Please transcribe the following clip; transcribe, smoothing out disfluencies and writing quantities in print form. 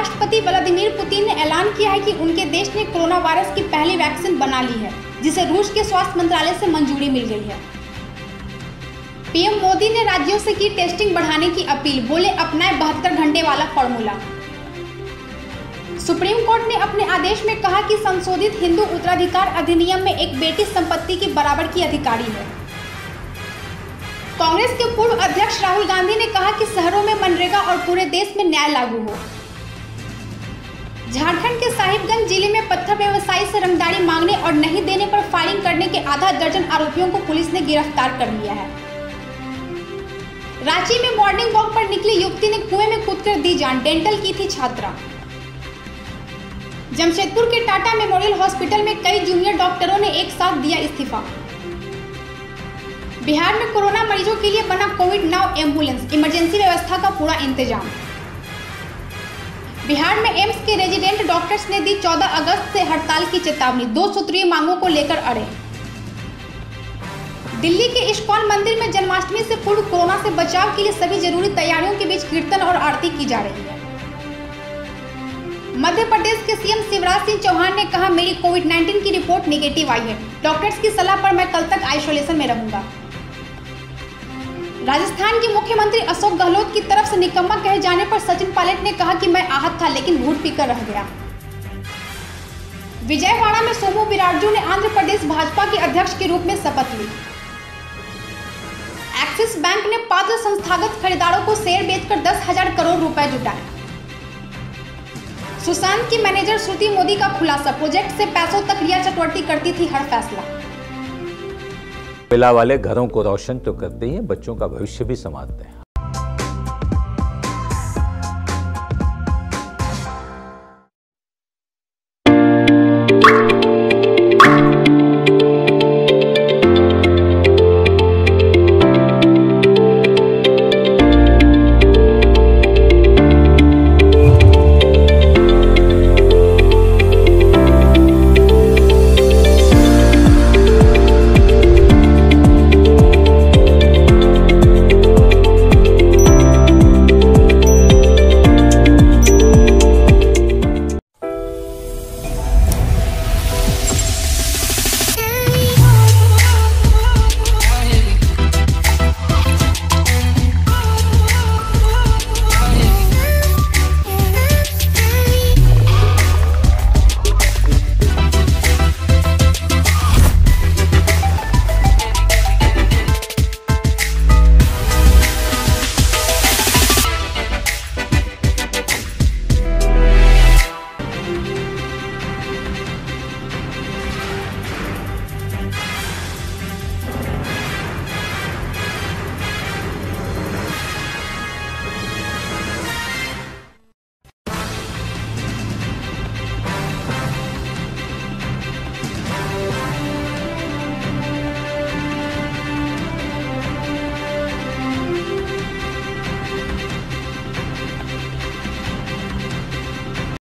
राष्ट्रपति Vladimir Putin ने ऐलान किया है कि उनके देश ने कोरोना वायरस की पहली वैक्सीन बना ली है, जिसे रूस के स्वास्थ्य मंत्रालय से मंजूरी मिल गई है। पीएम मोदी ने राज्यों से की टेस्टिंग बढ़ाने की अपील, बोले अपनाए 72 घंटे वाला फॉर्मूला। सुप्रीम कोर्ट ने अपने आदेश में कहा कि संशोधित हिंदू उत्तराधिकार अधिनियम में एक बेटी संपत्ति के बराबर की अधिकारी है। कांग्रेस के पूर्व अध्यक्ष राहुल गांधी ने कहा कि शहरों में मनरेगा और पूरे देश में न्याय लागू हो। झारखंड के साहिबगंज जिले में पत्थर व्यवसायी से रंगदारी मांगने और नहीं देने पर फायरिंग करने के आधा दर्जन आरोपियों को पुलिस ने गिरफ्तार कर लिया है। रांची में मॉर्निंग वॉक पर निकली युवती ने कुएं में कूदकर दी जान, डेंटल की थी छात्रा। जमशेदपुर के टाटा मेमोरियल हॉस्पिटल में कई जूनियर डॉक्टरों ने एक साथ दिया इस्तीफा। बिहार में कोरोना मरीजों के लिए बना कोविड नाउ एम्बुलेंस, इमरजेंसी व्यवस्था का पूरा इंतजाम। बिहार में एम्स के रेजिडेंट डॉक्टर्स ने दी 14 अगस्त से हड़ताल की चेतावनी, 2 सूत्रीय मांगों को लेकर अड़े। दिल्ली के इस्कॉन मंदिर में जन्माष्टमी से पूर्व कोरोना से बचाव के लिए सभी जरूरी तैयारियों के बीच कीर्तन और आरती की जा रही है। मध्य प्रदेश के सीएम शिवराज सिंह चौहान ने कहा, मेरी कोविड-19 की रिपोर्ट निगेटिव आई है, डॉक्टर्स की सलाह पर मैं कल तक आइसोलेशन में रहूंगा। राजस्थान के मुख्यमंत्री अशोक गहलोत की तरफ से निकम्मा कहे जाने पर सचिन पायलट ने कहा कि मैं आहत था लेकिन घूंट पीकर रह गया। विजयवाड़ा में सोमू वीराजू ने आंध्र प्रदेश भाजपा के अध्यक्ष के रूप में शपथ ली। एक्सिस बैंक ने पात्र संस्थागत खरीदारों को शेयर बेचकर 10,000 करोड़ रुपए जुटाए। सुशांत की मैनेजर श्रुति मोदी का खुलासा, प्रोजेक्ट से पैसों तक रिया चक्रवर्ती करती थी हर फैसला। कोयला वाले घरों को रोशन तो करते ही हैं, बच्चों का भविष्य भी संवारते हैं।